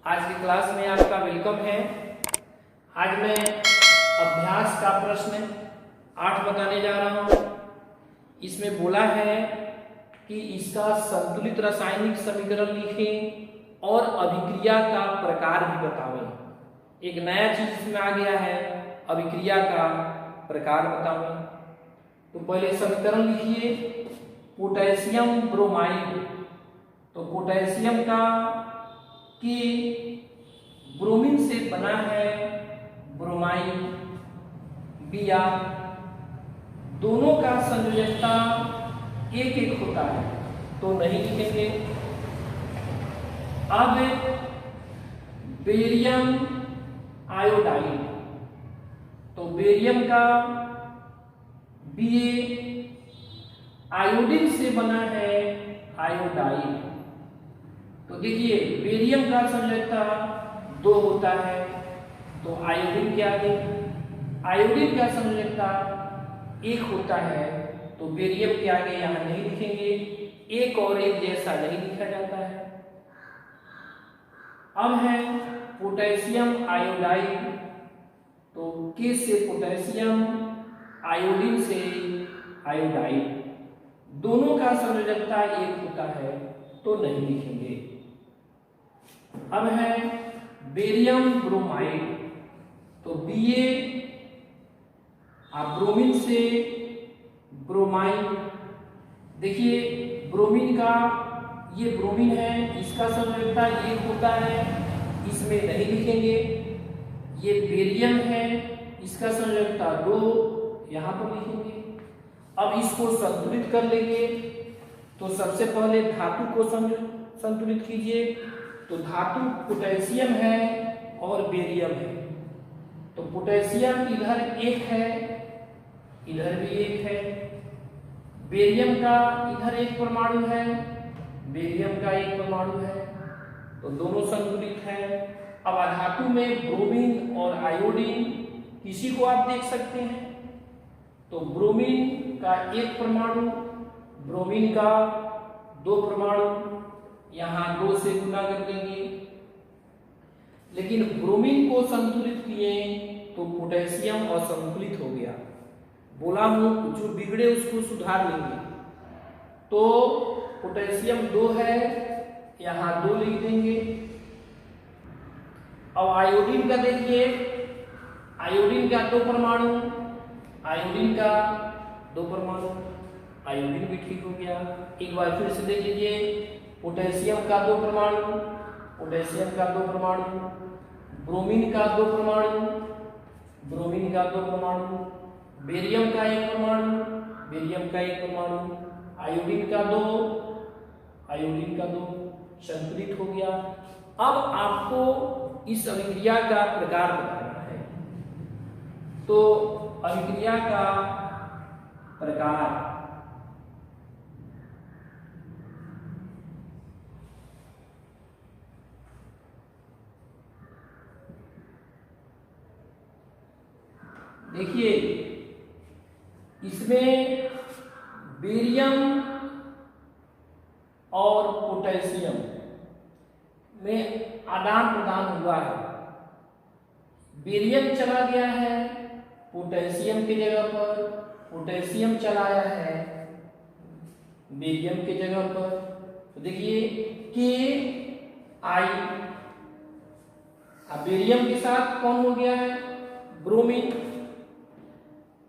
आज की क्लास में आपका वेलकम है। आज मैं अभ्यास का प्रश्न 8 बताने जा रहा हूं। इसमें बोला है कि इसका संतुलित रासायनिक समीकरण लिखें और अभिक्रिया का प्रकार भी बतावें। एक नया चीज इसमें आ गया है, अभिक्रिया का प्रकार बतावें। तो पहले समीकरण लिखिए, पोटेशियम ब्रोमाइड। तो पोटेशियम का कि ब्रोमीन से बना है ब्रोमाइड बिया, दोनों का संयोजकता एक एक होता है तो नहीं लिखेंगे। अब बेरियम आयोडाइड, तो बेरियम का बीए आयोडीन से बना है आयोडाइड। तो देखिए बेरियम का संयोजकता 2 होता है तो आयोडीन के आगे, आयोडीन का संयोजकता 1 होता है तो बेरियम के आगे यहां नहीं लिखेंगे, एक और एक जैसा नहीं लिखा जाता है। अब है पोटेशियम आयोडाइड, तो के से पोटेशियम, आयोडीन से आयोडाइड, दोनों का संयोजकता 1 होता है तो नहीं लिखेंगे। अब है बेरियम ब्रोमाइड, तो बीए ब्रोमीन से ब्रोमाइड। देखिए ब्रोमीन का, ये ब्रोमीन है, इसका संयोजकता 1 होता है, इसमें नहीं लिखेंगे। ये बेरियम है, इसका संयोजकता 2, यहां पर लिखेंगे। अब इसको संतुलित कर लेंगे। तो सबसे पहले धातु को संतुलित कीजिए। तो धातु पोटेशियम है और बेरियम है, तो पोटेशियम इधर 1 है, इधर भी 1 है। बेरियम का इधर 1 परमाणु है, बेरियम का 1 परमाणु है, तो दोनों संतुलित है। अब धातु में ब्रोमीन और आयोडीन किसी को आप देख सकते हैं, तो ब्रोमीन का 1 परमाणु, ब्रोमीन का 2 परमाणु, यहां 2 से गुना कर देंगे। लेकिन ब्रोमीन को संतुलित किए तो पोटेशियम असंतुलित हो गया। बोला हूं जो बिगड़े उसको सुधार लेंगे। तो पोटेशियम 2 है, यहां 2 लिख देंगे। अब आयोडीन का देखिए, आयोडीन का 2 परमाणु, आयोडीन का 2 परमाणु, आयोडीन भी ठीक हो गया। एक बार फिर से देख लीजिए, पोटेशियम का 2 परमाणु, पोटेशियम का 2 परमाणु, ब्रोमीन का 2 परमाणु, ब्रोमीन का 2 परमाणु, बेरियम का 1 परमाणु, बेरियम का 1 परमाणु, आयोडीन का 2, आयोडीन का 2, संतुलित हो गया। अब आपको इस अभिक्रिया का प्रकार बताना है। तो अभिक्रिया का प्रकार, देखिए इसमें बेरियम और पोटेशियम में आदान प्रदान हुआ है। बेरियम चला गया है पोटेशियम की जगह पर, पोटेशियम चलाया है बेरियम की जगह पर। तो देखिए के आई, बेरियम के साथ कौन हो गया है, ब्रोमीन।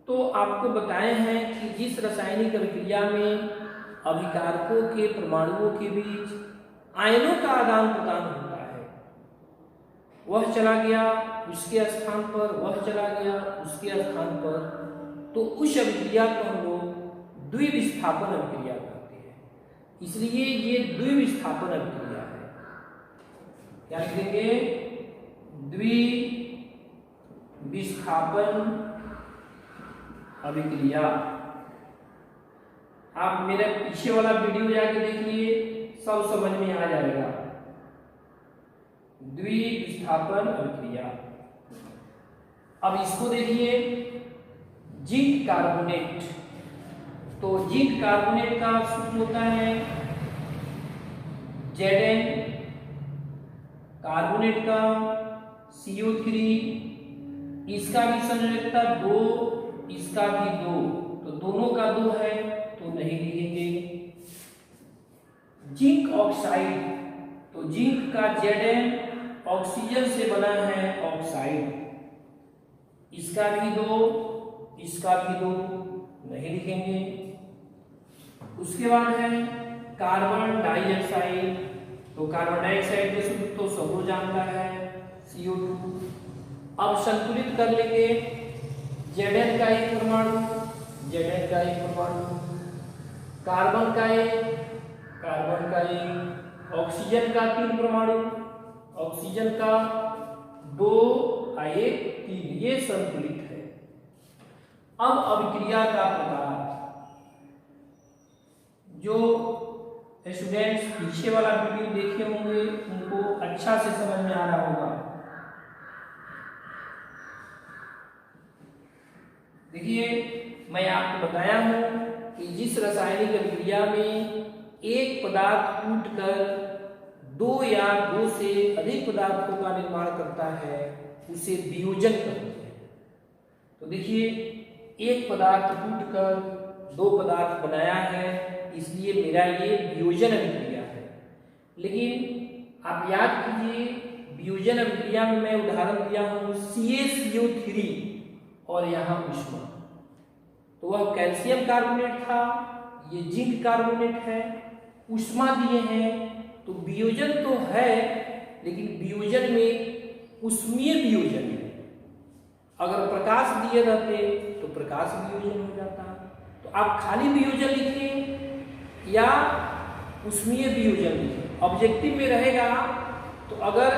तो आपको बताए हैं कि जिस रासायनिक अभिक्रिया में अभिकारकों के परमाणुओं के बीच आयनों का आदान प्रदान होता है, वह चला गया उसके स्थान पर, वह चला गया उसके स्थान पर, तो उस अभिक्रिया को हम लोग द्विविस्थापन अभिक्रिया कहते हैं। इसलिए ये द्विविस्थापन अभिक्रिया है। क्या लिखेंगे, द्विविस्थापन अभिक्रिया। आप मेरे पीछे वाला वीडियो जाके देखिए, सब समझ में आ जाएगा। द्विविस्थापन अभिक्रिया। अब इसको देखिए, जिंक कार्बोनेट, तो जिंक कार्बोनेट का सूत्र होता है Zn कार्बोनेट का CO3, इसका भी संयोजकता 2, इसका भी 2, तो दोनों का 2 है तो नहीं लिखेंगे। जिंक ऑक्साइड, तो जिंक का Zn ऑक्सीजन से बना है ऑक्साइड, इसका भी 2, इसका भी 2, नहीं लिखेंगे। उसके बाद है कार्बन डाइऑक्साइड, तो कार्बन डाइऑक्साइड के सूत्र तो सब लोग जानता है CO2। अब संतुलित कर लेंगे, Zn का एक परमाणु, Zn का एक परमाणु, कार्बन का एक, कार्बन का एक, ऑक्सीजन का 3 परमाणु, ऑक्सीजन का 2 1 3, ये संतुलित है। अब अभिक्रिया का प्रकार, जो स्टूडेंट्स पीछे वाला वीडियो देखे होंगे उनको अच्छा से समझ में आ रहा होगा। देखिए, मैं आपको बताया हूं कि जिस रासायनिक अभिक्रिया में एक पदार्थ टूटकर 2 या 2 से अधिक पदार्थों का निर्माण करता है उसे वियोजन कहते हैं। तो देखिए, एक पदार्थ टूटकर 2 पदार्थ बनाया है, इसलिए मेरा ये वियोजन अभिक्रिया है। लेकिन आप याद कीजिए, वियोजन अभिक्रिया में मैं उदाहरण दिया हूं CaCO3 और यहाँ ऊष्मा, तो वह कैल्शियम कार्बोनेट था, ये जिंक कार्बोनेट है, ऊष्मा दिए हैं, तो वियोजन तो है लेकिन वियोजन में ऊष्मीय वियोजन है। अगर प्रकाश दिए रहते तो प्रकाश वियोजन हो जाता। तो आप खाली वियोजन लिखें या ऊष्मीय वियोजन लिखें, ऑब्जेक्टिव में रहेगा। तो अगर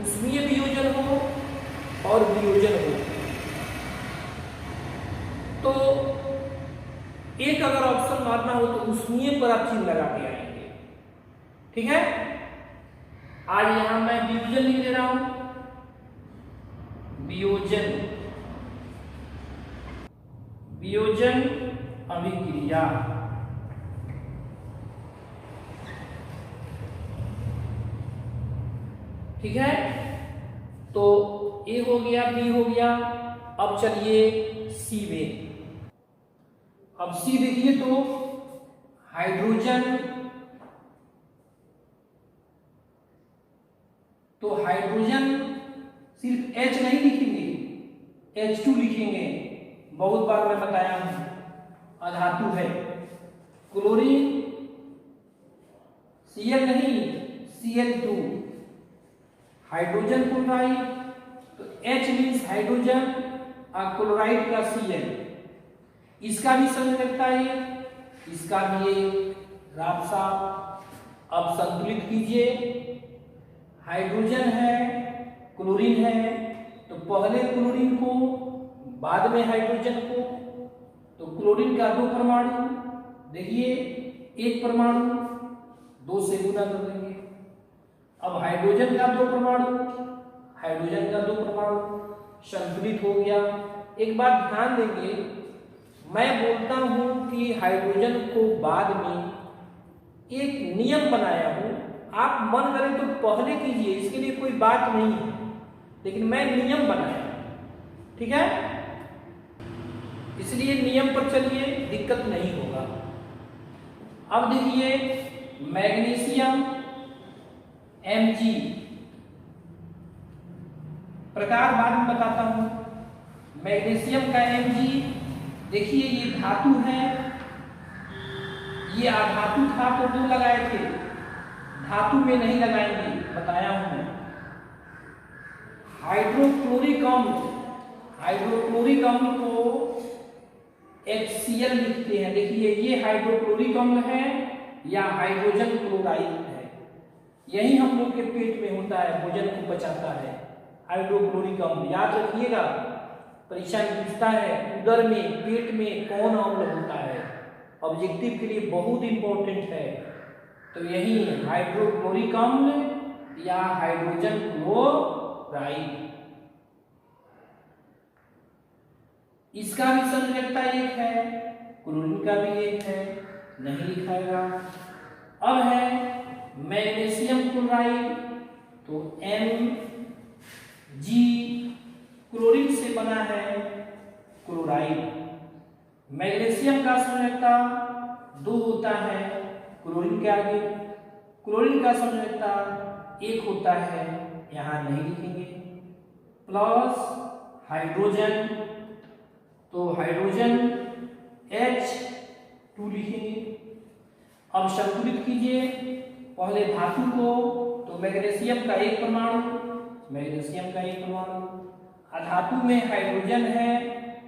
ऊष्मीय वियोजन हो और वियोजन हो तो एक अगर ऑप्शन मारना हो तो ऊष्मीय पर आप चिन्ह लगा के आएंगे, ठीक है। आज यहां मैं वियोजन लिख दे रहा हूं, वियोजन, वियोजन अभिक्रिया, ठीक है। तो ए हो गया, बी हो गया। अब चलिए सी में। अब सी देखिए तो हाइड्रोजन, तो हाइड्रोजन सिर्फ H नहीं लिखेंगे, H2 लिखेंगे। बहुत बार मैं बताया हूं, अधातु है। क्लोरीन Cl नहीं, Cl2, हाइड्रोजन क्लोराइड, तो H मीन्स हाइड्रोजन और क्लोराइड का Cl, इसका भी संयोजकता है, इसका भी एक राबसा। अब संतुलित कीजिए, हाइड्रोजन है, क्लोरीन है, तो पहले क्लोरीन को बाद में हाइड्रोजन को, तो क्लोरीन का 2 परमाणु, देखिए 1 परमाणु 2 से गुना कर देंगे। अब हाइड्रोजन का 2 परमाणु, हाइड्रोजन का 2 परमाणु संतुलित हो गया। एक बात ध्यान देंगे, मैं बोलता हूं कि हाइड्रोजन को बाद में एक नियम बनाया हूं, आप मन करें तो पहले कीजिए, इसके लिए कोई बात नहीं है, लेकिन मैं नियम बनाया, ठीक है। इसलिए नियम पर चलिए, दिक्कत नहीं होगा। अब देखिए मैग्नीशियम Mg, प्रकार बाद में बताता हूं। मैग्नीशियम का Mg, देखिए ये धातु है, ये अधातु था तो 2 लगाए थे, धातु में नहीं लगाएंगे, बताया हूं मैं। हाइड्रोक्लोरिक अम्ल, हाइड्रोक्लोरिक अम्ल को HCl लिखते हैं। देखिए ये हाइड्रोक्लोरिक अम्ल है या हाइड्रोजन क्लोराइड है, यही हम लोग के पेट में होता है, भोजन को पचाता है हाइड्रोक्लोरिक अम्ल। याद रखिएगा, परीक्षा में पूछता है उदर में, पेट में कौन अम्ल होता है, ऑब्जेक्टिव के लिए बहुत इंपॉर्टेंट है। तो यही हाइड्रोक्लोरिक अम्ल या हाइड्रोजन क्लोराइड, इसका भी संयोजकता 1 है, क्लोरीन का भी 1 है, नहीं लिखाएगा। अब है मैग्नीशियम क्लोराइड, तो Mg क्लोरीन से बना है क्लोराइड। मैग्नीशियम का संयोजकता 2 होता है क्लोरीन के आगे, क्लोरीन का संयोजकता 1 होता है, यहाँ नहीं लिखेंगे। प्लस हाइड्रोजन, तो हाइड्रोजन H2 लिखेंगे। अब संतुलित कीजिए पहले धातु को, तो मैग्नीशियम का 1 परमाणु, मैग्नीशियम का 1 परमाणु, धातु में हाइड्रोजन है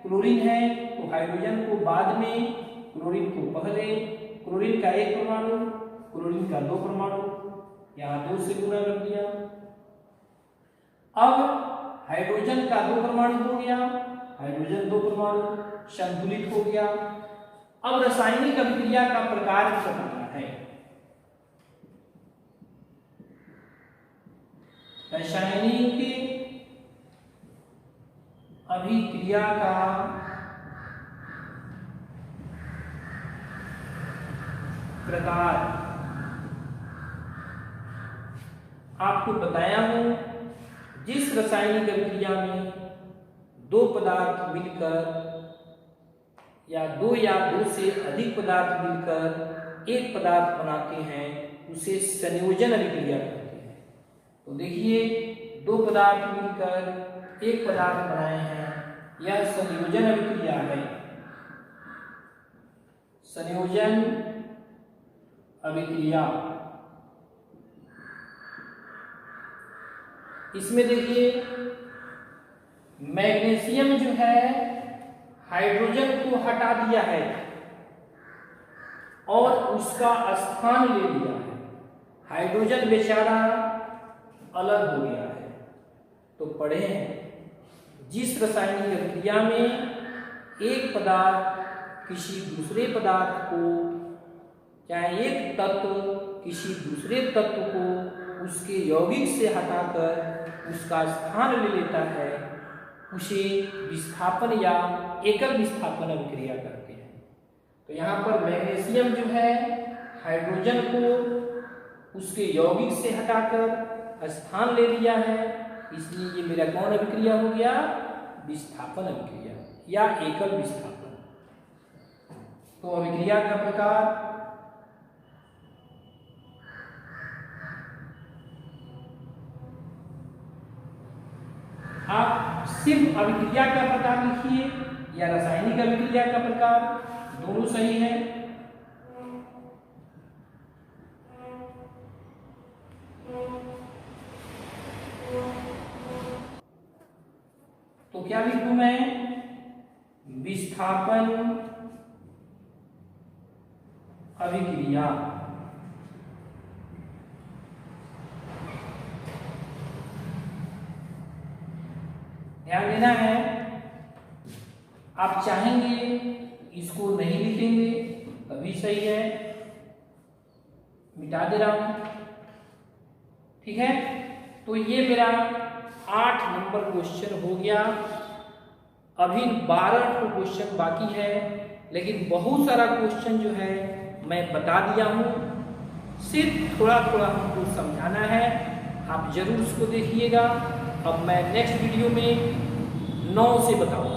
क्लोरीन है, तो हाइड्रोजन को बाद में, क्लोरीन को पहले, क्लोरीन का 1 परमाणु, क्लोरीन का 2 परमाणु, यहाँ 2 से गुणा कर दिया। अब हाइड्रोजन का 2 परमाणु हो गया, हाइड्रोजन 2 परमाणु संतुलित हो गया। अब रासायनिक अभिक्रिया का प्रकार बताना है। रासायनिक अभिक्रिया का प्रकार आपको बताया हूं, जिस रासायनिक अभिक्रिया में 2 पदार्थ मिलकर या 2 से अधिक पदार्थ मिलकर एक पदार्थ बनाते हैं उसे संयोजन अभिक्रिया कहते हैं। तो देखिए 2 पदार्थ मिलकर एक पदार्थ बनाए हैं, यह संयोजन अभिक्रिया है। संयोजन अभिक्रिया, इसमें देखिए मैग्नीशियम जो है हाइड्रोजन को हटा दिया है और उसका स्थान ले लिया है, हाइड्रोजन बेचारा अलग हो गया है। तो पढ़े जिस रासायनिक अभिक्रिया में एक पदार्थ किसी दूसरे पदार्थ को, चाहे एक तत्व किसी दूसरे तत्व को उसके यौगिक से हटाकर उसका स्थान ले लेता है, उसे विस्थापन या एकल विस्थापन अभिक्रिया करते हैं। तो यहाँ पर मैग्नीशियम जो है हाइड्रोजन को उसके यौगिक से हटाकर स्थान ले लिया है, इसलिए ये मेरा कौन अभिक्रिया हो गया? विस्थापन अभिक्रिया या एकल विस्थापन। तो अभिक्रिया का प्रकार आप सिर्फ अभिक्रिया का प्रकार लिखिए या रासायनिक अभिक्रिया का प्रकार, दोनों सही है। तो क्या लिखूं मैं? विस्थापन अभिक्रिया। ध्यान देना है, आप चाहेंगे इसको नहीं लिखेंगे तभी सही है, मिटा दे रहा हूं, ठीक है। तो ये मेरा 8 नंबर क्वेश्चन हो गया। अभी 12 क्वेश्चन बाकी है, लेकिन बहुत सारा क्वेश्चन जो है मैं बता दिया हूं, सिर्फ थोड़ा थोड़ा हमको समझाना है। आप जरूर उसको देखिएगा। अब मैं नेक्स्ट वीडियो में 9 से बताऊंगा।